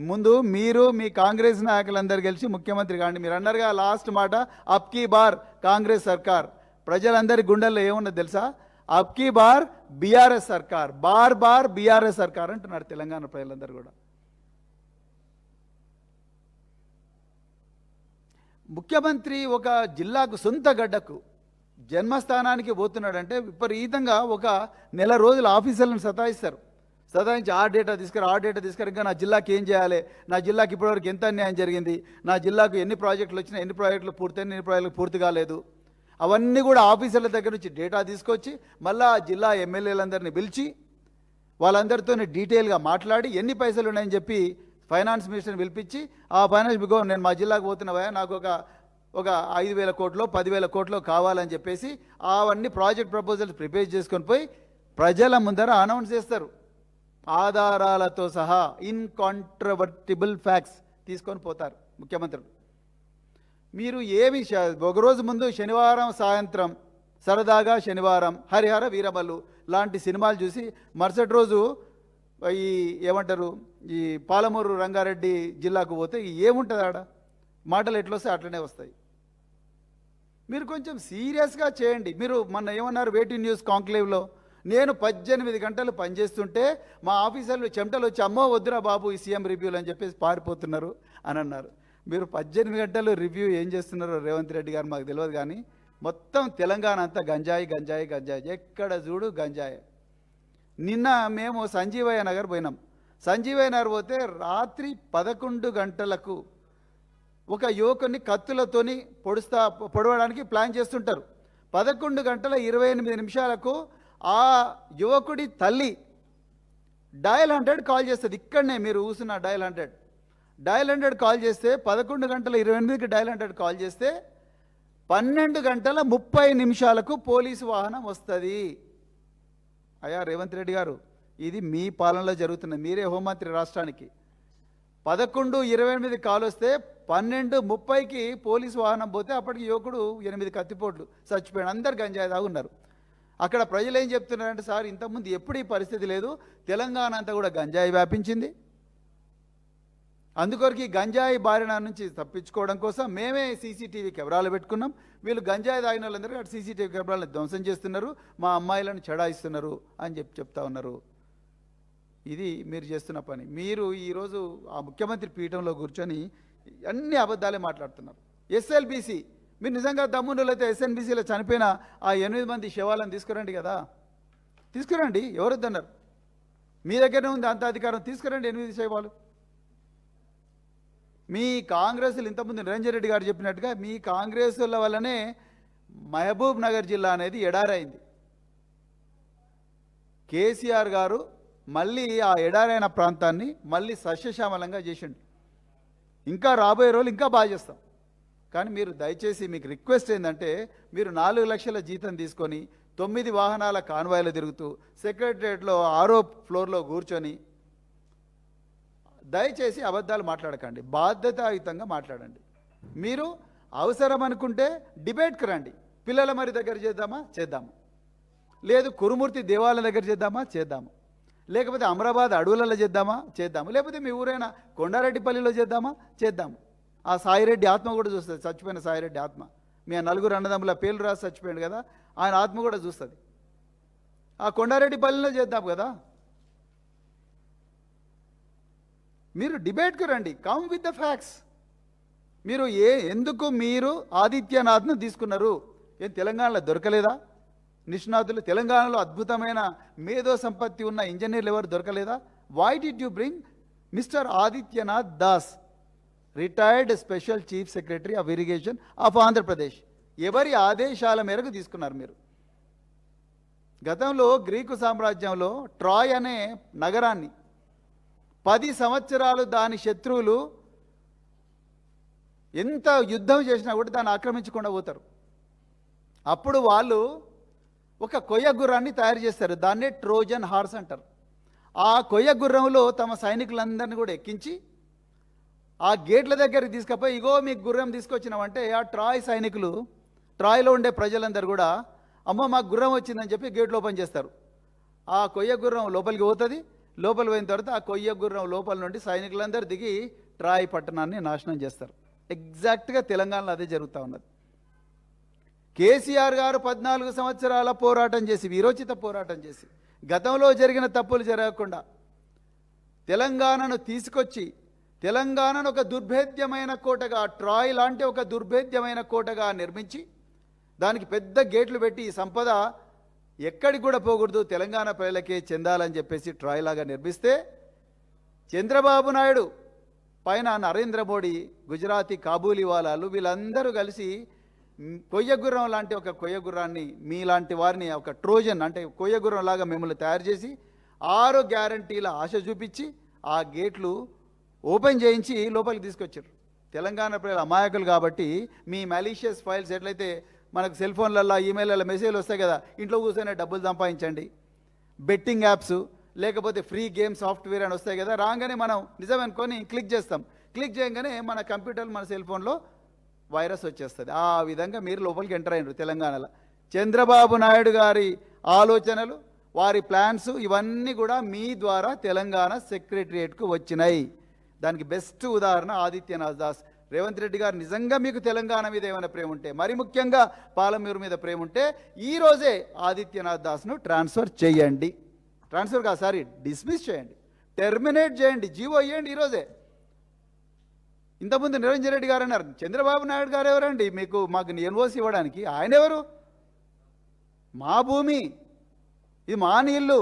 ముందు మీరు మీ కాంగ్రెస్ నాయకులందరూ కలిసి ముఖ్యమంత్రి కాండి. మీరు అన్నారుగా లాస్ట్ మాట, అబ్కీ బార్ కాంగ్రెస్ సర్కార్. ప్రజలందరి గుండెల్లో ఏమున్నది తెలుసా? అబ్కీ బార్ బీఆర్ఎస్ సర్కార్, బార్ బార్ బీఆర్ఎస్ సర్కార్ అంటున్నారు తెలంగాణ ప్రజలందరూ కూడా. ముఖ్యమంత్రి ఒక జిల్లాకు సొంత గడ్డకు జన్మస్థానానికి పోతున్నాడంటే విపరీతంగా ఒక నెల రోజులు ఆఫీసర్లను సతాయించి ఆ డేటా తీసుకురా, ఇంకా నా జిల్లాకి ఏం చేయాలి, నా జిల్లాకి ఇప్పటివరకు ఎంత అన్యాయం జరిగింది, నా జిల్లాకు ఎన్ని ప్రాజెక్టులు వచ్చినా, ఎన్ని ప్రాజెక్టులు పూర్తయినా, ఎన్ని ప్రాజెక్టులు పూర్తి కాలేదు, అవన్నీ కూడా ఆఫీసర్ల దగ్గర నుంచి డేటా తీసుకొచ్చి మళ్ళా జిల్లా ఎమ్మెల్యేలందరినీ పిలిచి వాళ్ళందరితో డీటెయిల్గా మాట్లాడి ఎన్ని పైసలు ఉన్నాయని చెప్పి ఫైనాన్స్ మినిస్టర్ని పిలిపించి, ఆ ఫైనాన్స్ బిగో నేను మా జిల్లాకు పోతున్నావా, నాకు ఒక 5,000 కోట్లో 10,000 కోట్లో కావాలని చెప్పేసి అవన్నీ ప్రాజెక్ట్ ప్రపోజల్స్ ప్రిపేర్ చేసుకొని పోయి ప్రజల ముందర అనౌన్స్ చేస్తారు. ఆధారాలతో సహా ఇన్కాంట్రవర్టిబుల్ ఫ్యాక్ట్స్ తీసుకొని పోతారు ముఖ్యమంత్రులు. మీరు ఏమి ఒకరోజు ముందు శనివారం సాయంత్రం సరదాగా శనివారం హరిహర వీరమల్లు లాంటి సినిమాలు చూసి మరుసటి రోజు ఈ ఏమంటారు ఈ పాలమూరు రంగారెడ్డి జిల్లాకు పోతే ఏముంటుంది ఆడ, మాటలు ఎట్లొస్తే అట్లనే వస్తాయి. మీరు కొంచెం సీరియస్గా చేయండి. మీరు మొన్న ఏమన్నారు వేటి న్యూస్ కాంక్లేవ్లో, నేను 18 గంటలు పనిచేస్తుంటే మా ఆఫీసర్లు చెమటలు వచ్చి అమ్మో వద్దురా బాబు ఈ సీఎం రివ్యూలు అని చెప్పేసి పారిపోతున్నారు అని అన్నారు. మీరు 18 గంటలు రివ్యూ ఏం చేస్తున్నారో రేవంత్ రెడ్డి గారు మాకు తెలియదు, కానీ మొత్తం తెలంగాణ అంతా గంజాయి గంజాయి గంజాయి, ఎక్కడ చూడు గంజాయి. నిన్న మేము సంజీవయ్య నగర్ పోయినాం. సంజీవయ్య నగర్ పోతే రాత్రి 11 గంటలకు ఒక యువకుని కత్తులతోని పొడవడానికి ప్లాన్ చేస్తుంటారు. 11:28 ఆ యువకుడి తల్లి డయల్ 100 కాల్ చేస్తుంది. ఇక్కడనే మీరు ఊసిన డయల్ 100 కాల్ చేస్తే 11:28 డయల్ 100 కాల్ చేస్తే 12:30 పోలీసు వాహనం వస్తుంది. అయ్యా రేవంత్ రెడ్డి గారు, ఇది మీ పాలనలో జరుగుతున్నది, మీరే హోంమంత్రి రాష్ట్రానికి. 11:28 కాల్ వస్తే 12:30 పోలీసు వాహనం పోతే అప్పటికి యువకుడు 8 కత్తిపోట్లు చచ్చిపోయాడు. అందరు గంజాయి తాగున్నారు. అక్కడ ప్రజలు ఏం చెప్తున్నారంటే, సార్ ఇంతకుముందు ఎప్పుడు ఈ పరిస్థితి లేదు, తెలంగాణ అంతా కూడా గంజాయి వ్యాపించింది, అందుకొరకు ఈ గంజాయి బారిన నుంచి తప్పించుకోవడం కోసం మేమే సీసీటీవీ కెమెరాలు పెట్టుకున్నాం. వీళ్ళు గంజాయి తాగిన వాళ్ళందరూ అటు సీసీటీవీ కెమెరాలను ధ్వంసం చేస్తున్నారు, మా అమ్మాయిలను చెడాయిస్తున్నారు అని చెప్తా ఉన్నారు. ఇది మీరు చేస్తున్న పని. మీరు ఈరోజు ఆ ముఖ్యమంత్రి పీఠంలో కూర్చొని అన్ని అబద్ధాలే మాట్లాడుతున్నారు. ఎస్ఎల్బీసీ, మీరు నిజంగా దమ్మునులైతే ఎస్ఎన్బీసీలో చనిపోయిన ఆ 8 మంది శవాలను తీసుకురండి కదా, తీసుకురండి. ఎవరొద్దన్నారు? మీ దగ్గరనే ఉంది అంత అధికారం, తీసుకురండి 8 శవాలు. మీ కాంగ్రెస్లు ఇంతకుముందు నిరంజన్ రెడ్డి గారు చెప్పినట్టుగా మీ కాంగ్రెస్ల వల్లనే మహబూబ్ నగర్ జిల్లా అనేది ఎడారైంది. కేసీఆర్ గారు మళ్ళీ ఆ ఎడారైన ప్రాంతాన్ని మళ్ళీ సస్యశ్యామలంగా చేసిండు. ఇంకా రాబోయే రోజులు ఇంకా బాగా చేస్తాం. కానీ మీరు దయచేసి మీకు రిక్వెస్ట్ ఏంటంటే, మీరు 4 లక్షల జీతం తీసుకొని 9 వాహనాల కాన్వాయ్లో తిరుగుతూ సెక్రటరియట్లో 6వ ఫ్లోర్లో కూర్చొని దయచేసి అబద్ధాలు మాట్లాడకండి, బాధ్యతాయుతంగా మాట్లాడండి. మీరు అవసరం అనుకుంటే డిబేట్కి రండి. పిల్లల మరి దగ్గర చేద్దాము, లేదు కురుమూర్తి దేవాలయం దగ్గర చేద్దాము, లేకపోతే అమరాబాద్ అడవులలో చేద్దాము, లేకపోతే మీ ఊరైనా కొండారెడ్డిపల్లిలో చేద్దాము. ఆ సాయిరెడ్డి ఆత్మ కూడా చూస్తుంది, చచ్చిపోయిన సాయిరెడ్డి ఆత్మ. మీ 4 అన్నదమ్ముల పేర్లు రాసి చచ్చిపోయాడు కదా, ఆయన ఆత్మ కూడా చూస్తుంది. ఆ కొండారెడ్డిపల్లిలో చేద్దాం కదా. మీరు డిబేట్కి రండి, కమ్ విత్ ద ఫ్యాక్ట్స్. మీరు ఎందుకు మీరు ఆదిత్యనాథ్ను తీసుకున్నారు? ఏం తెలంగాణలో దొరకలేదా నిష్ణాతులు? తెలంగాణలో అద్భుతమైన మేధో సంపత్తి ఉన్న ఇంజనీర్లు ఎవరు దొరకలేదా? Why did you bring mister Adityanath Das, retired special chief secretary of irrigation of Andhra Pradesh? ఎవరి ఆదేశాల మేరకు తీసుకున్నారు మీరు? గతంలో గ్రీకు సామ్రాజ్యంలో ట్రాయ్ అనే నగరాన్ని 10 సంవత్సరాలు దాని శత్రువులు ఎంత యుద్ధం చేసినా కూడా దాన్ని ఆక్రమించకుండా పోతారు. అప్పుడు వాళ్ళు ఒక కొయ్య గుర్రాన్ని తయారు చేస్తారు, దాన్నే ట్రోజన్ హార్స్ అంటారు. ఆ కొయ్య గుర్రంలో తమ సైనికులందరినీ కూడా ఎక్కించి ఆ గేట్ల దగ్గరికి తీసుకుపోయి, ఇగో మీకు గుర్రం తీసుకొచ్చినామంటే ఆ ట్రాయ్ సైనికులు, ట్రాయ్లో ఉండే ప్రజలందరూ కూడా అమ్మ మాకు గుర్రం వచ్చిందని చెప్పి గేట్లు ఓపెన్ చేస్తారు. ఆ కొయ్య గుర్రం లోపలికి పోతుంది, లోపల పోయిన తర్వాత ఆ కొయ్య గుర్రం లోపల నుండి సైనికులందరూ దిగి ట్రాయ్ పట్టణాన్ని నాశనం చేస్తారు. ఎగ్జాక్ట్గా తెలంగాణలో అదే జరుగుతూ ఉన్నది. కేసీఆర్ గారు 14 సంవత్సరాల పోరాటం చేసి, వీరోచిత పోరాటం చేసి, గతంలో జరిగిన తప్పులు జరగకుండా తెలంగాణను తీసుకొచ్చి, తెలంగాణను ఒక దుర్భేద్యమైన కోటగా, ట్రాయ్ లాంటి ఒక దుర్భేద్యమైన కోటగా నిర్మించి, దానికి పెద్ద గేట్లు పెట్టి ఈ సంపద ఎక్కడికి కూడా పోకూడదు, తెలంగాణ ప్రజలకే చెందాలని చెప్పేసి ట్రాయ్ లాగా నిర్మిస్తే, చంద్రబాబు నాయుడు పైన నరేంద్ర మోడీ, గుజరాతీ కాబూలీవాలాలు వీళ్ళందరూ కలిసి కొయ్యగుర్రం లాంటి ఒక కొయ్యగుర్రాన్ని, మీలాంటి వారిని ఒక ట్రోజన్ అంటే కొయ్యగుర్రం లాగా మిమ్మల్ని తయారు చేసి 6 గ్యారంటీల ఆశ చూపించి ఆ గేట్లు ఓపెన్ చేయించి లోపలికి తీసుకొచ్చారు. తెలంగాణ ప్రజలు అమాయకులు కాబట్టి మీ మ్యాలీషియస్ ఫైల్స్ ఎట్లయితే మనకు సెల్ ఫోన్లలో, ఈమెయిల్లో మెసేజ్లు వస్తాయి కదా, ఇంట్లో కూర్చొని డబ్బులు సంపాదించండి, బెట్టింగ్ యాప్స్ లేకపోతే ఫ్రీ గేమ్ సాఫ్ట్వేర్ అని వస్తాయి కదా, రాగానే మనం నిజమనుకొని క్లిక్ చేస్తాం. క్లిక్ చేయగానే మన కంప్యూటర్, మన సెల్ ఫోన్లో వైరస్ వచ్చేస్తుంది. ఆ విధంగా మీరు లోపలికి ఎంటర్ అయినారు తెలంగాణలో. చంద్రబాబు నాయుడు గారి ఆలోచనలు, వారి ప్లాన్స్ ఇవన్నీ కూడా మీ ద్వారా తెలంగాణ సెక్రటరియేట్కు వచ్చినాయి. దానికి బెస్ట్ ఉదాహరణ ఆదిత్యనాథ్ దాస్. రేవంత్ రెడ్డి గారు నిజంగా మీకు తెలంగాణ మీద ఏమైనా ప్రేమ ఉంటే, మరి ముఖ్యంగా పాలమూరు మీద ప్రేమ ఉంటే, ఈరోజే ఆదిత్యనాథ్ దాస్ను ట్రాన్స్ఫర్ చేయండి. ట్రాన్స్ఫర్ కాదు, సారీ, డిస్మిస్ చేయండి, టెర్మినేట్ చేయండి, జీవో ఇవ్వండి ఈరోజే. ఇంతకుముందు నిరంజన్ రెడ్డి గారు అన్నారు, చంద్రబాబు నాయుడు గారు ఎవరండి మాకు ఎన్ఓసి ఇవ్వడానికి? ఆయన ఎవరు? మా భూమి, ఇది మా నీళ్ళు,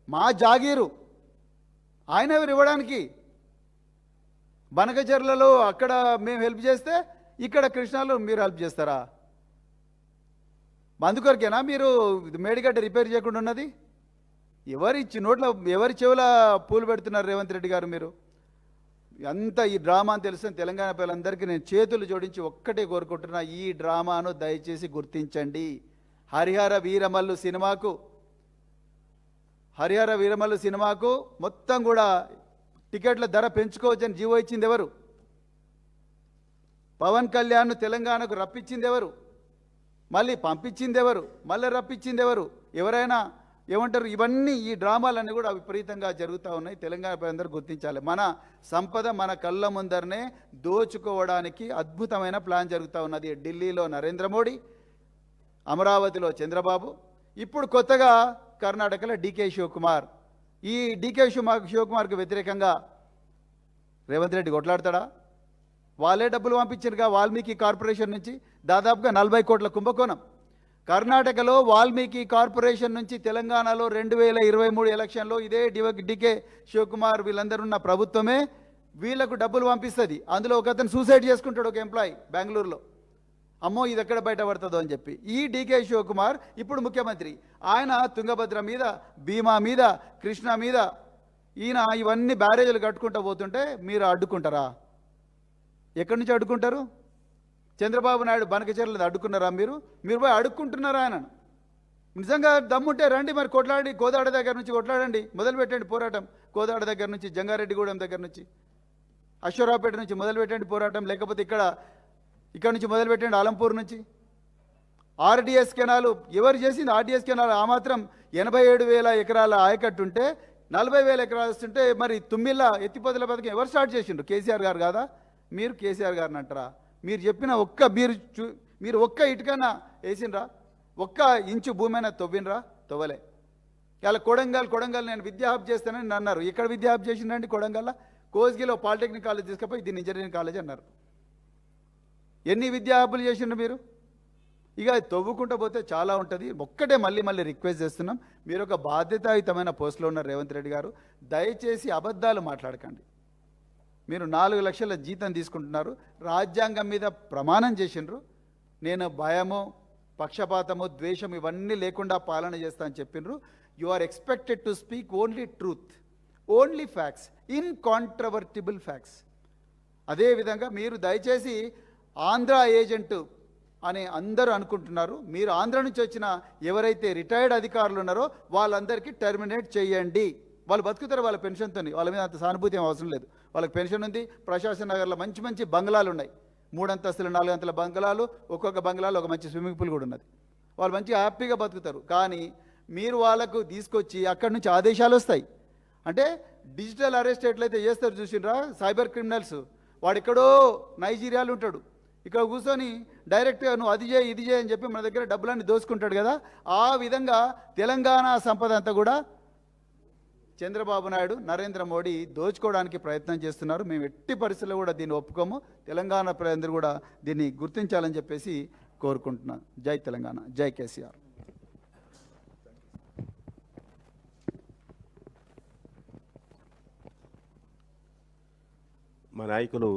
మా జాగీరు, ఆయన ఎవరు ఇవ్వడానికి? బనకచెర్లలో అక్కడ మేము హెల్ప్ చేస్తే ఇక్కడ కృష్ణాలో మీరు హెల్ప్ చేస్తారా? అందుకొరకేనా మీరు మేడిగడ్డ రిపేర్ చేయకుండా ఉన్నది? ఎవరి చెవుల పూలు పెడుతున్నారు రేవంత్ రెడ్డి గారు మీరు? అంతా ఈ డ్రామా అని తెలుసు. తెలంగాణ ప్రజలందరికీ నేను చేతులు జోడించి ఒక్కటే కోరుకుంటున్నా, ఈ డ్రామాను దయచేసి గుర్తించండి. హరిహర వీరమల్లు సినిమాకు మొత్తం కూడా టికెట్ల ధర పెంచుకోవచ్చని జీవో ఇచ్చింది ఎవరు? పవన్ కళ్యాణ్ను తెలంగాణకు రప్పించింది ఎవరు? మళ్ళీ పంపించింది ఎవరు? మళ్ళీ రప్పించింది ఎవరు? ఎవరైనా ఏమంటారు? ఇవన్నీ ఈ డ్రామాలన్నీ కూడా విపరీతంగా జరుగుతూ ఉన్నాయి. తెలంగాణ ప్రజలందరూ గుర్తించాలి. మన సంపద మన కళ్ళ ముందరనే దోచుకోవడానికి అద్భుతమైన ప్లాన్ జరుగుతూ ఉన్నది. ఢిల్లీలో నరేంద్ర మోడీ, అమరావతిలో చంద్రబాబు, ఇప్పుడు కొత్తగా కర్ణాటకలో డీకే శివకుమార్. ఈ డీకే శివకుమార్కు వ్యతిరేకంగా రేవంత్ రెడ్డి కొట్లాడతాడా? వాళ్ళే డబ్బులు పంపించారుగా వాల్మీకి కార్పొరేషన్ నుంచి, దాదాపుగా 40 కోట్ల కుంభకోణం. కర్ణాటకలో వాల్మీకి కార్పొరేషన్ నుంచి తెలంగాణలో 2023 ఎలక్షన్లో ఇదే డీకే శివకుమార్ వీళ్ళందరున్న ప్రభుత్వమే వీళ్లకు డబ్బులు పంపిస్తుంది. అందులో ఒక అతను సూసైడ్ చేసుకుంటాడు, ఒక ఎంప్లాయీ బెంగళూరులో. అమ్మో ఇది ఎక్కడ బయటపడుతుందో అని చెప్పి. ఈ డీకే శివకుమార్ ఇప్పుడు ముఖ్యమంత్రి. ఆయన తుంగభద్ర మీద, భీమా మీద, కృష్ణా మీద ఈయన ఇవన్నీ బ్యారేజీలు కట్టుకుంటూ పోతుంటే మీరు అడ్డుకుంటారా? ఎక్కడి నుంచి అడ్డుకుంటారు? చంద్రబాబు నాయుడు బనకచెర్లను అడ్డుకున్నారా? మీరు పోయి అడుక్కుంటున్నారా ఆయనను? నిజంగా దమ్ముంటే రండి, మరి కొట్లాడి కోదాడ దగ్గర నుంచి కొట్లాడండి, మొదలుపెట్టండి పోరాటం. కోదాడ దగ్గర నుంచి, జంగారెడ్డిగూడెం దగ్గర నుంచి, అశ్వరావుపేట నుంచి మొదలుపెట్టండి పోరాటం. లేకపోతే ఇక్కడ నుంచి మొదలుపెట్టండి, అలంపూర్ నుంచి. ఆర్డీఎస్ కెనాలు ఎవరు చేసింది? ఆర్డీఎస్ కెనాలు ఆ మాత్రం 87,000 ఎకరాల ఆయకట్టు ఉంటే 40,000 ఎకరాలు వస్తుంటే మరి తుమ్మిళ్ళ ఎత్తిపోతల పథకం ఎవరు స్టార్ట్ చేసిండ్రు? కేసీఆర్ గారు కాదా? మీరు కేసీఆర్ గారిని అంటారా? మీరు చెప్పిన మీరు ఒక్క ఇటుకన్నా వేసిండ్రా? ఒక్క ఇంచు భూమైనా తవ్వినరా? తవ్వలే. ఇలా కొడంగల్ నేను విద్యా హబ్ చేస్తానని అన్నారు. ఎక్కడ విద్యా హబ్ చేసిండ్రండి? కొడంగల్లో కోస్గిలో పాలిటెక్నిక్ కాలేజ్ తీసుకుపోయి దీన్ని ఇంజనీరింగ్ కాలేజ్ అన్నారు. ఎన్ని విద్యా హబ్బులు చేసిండ్రు మీరు? ఇక తవ్వుకుంటూ పోతే చాలా ఉంటుంది. ఒక్కటే మళ్ళీ రిక్వెస్ట్ చేస్తున్నాం, మీరు ఒక బాధ్యతాయుతమైన పోస్టులో ఉన్న రేవంత్ రెడ్డి గారు, దయచేసి అబద్ధాలు మాట్లాడకండి. మీరు 4 లక్షల జీతం తీసుకుంటున్నారు, రాజ్యాంగం మీద ప్రమాణం చేసిండ్రు, నేను భయము, పక్షపాతము, ద్వేషం ఇవన్నీ లేకుండా పాలన చేస్తా అని చెప్పిండ్రు. You are expected to speak only truth, only facts, incontrovertible facts. అదేవిధంగా మీరు దయచేసి ఆంధ్ర ఏజెంటు అని అందరూ అనుకుంటున్నారు. మీరు ఆంధ్ర నుంచి వచ్చిన ఎవరైతే రిటైర్డ్ అధికారులు ఉన్నారో వాళ్ళందరికీ టెర్మినేట్ చేయండి. వాళ్ళు బతుకుతారు వాళ్ళ పెన్షన్తో, వాళ్ళ మీద అంత సానుభూతి ఏం అవసరం లేదు. వాళ్ళకి పెన్షన్ ఉంది. ప్రశాసన నగర్లో మంచి బంగ్లాలు ఉన్నాయి, 3 అంతస్తులు 4 అంతల బంగ్లాలు, ఒక్కొక్క బంగ్లాలో ఒక మంచి స్విమ్మింగ్ పూల్ కూడా ఉన్నది. వాళ్ళు మంచిగా హ్యాపీగా బతుకుతారు. కానీ మీరు వాళ్ళకు తీసుకొచ్చి అక్కడి నుంచి ఆదేశాలు వస్తాయి. అంటే డిజిటల్ అరెస్ట్ ఎట్లయితే చేస్తారు చూసిండ్రా సైబర్ క్రిమినల్స్, వాడు ఎక్కడో నైజీరియాలో ఉంటాడు, ఇక్కడ కూర్చొని డైరెక్ట్గా నువ్వు అది చేయి ఇది చేయి అని చెప్పి మన దగ్గర డబ్బులన్నీ దోచుకుంటాడు కదా. ఆ విధంగా తెలంగాణ సంపద అంతా కూడా చంద్రబాబు నాయుడు, నరేంద్ర మోడీ దోచుకోవడానికి ప్రయత్నం చేస్తున్నారు. మేము ఎట్టి పరిస్థితుల్లో కూడా దీన్ని ఒప్పుకోము. తెలంగాణ ప్రజలందరూ కూడా దీన్ని గుర్తించాలని చెప్పేసి కోరుకుంటున్నాను. జై తెలంగాణ, జై కేసీఆర్. మా నాయకులు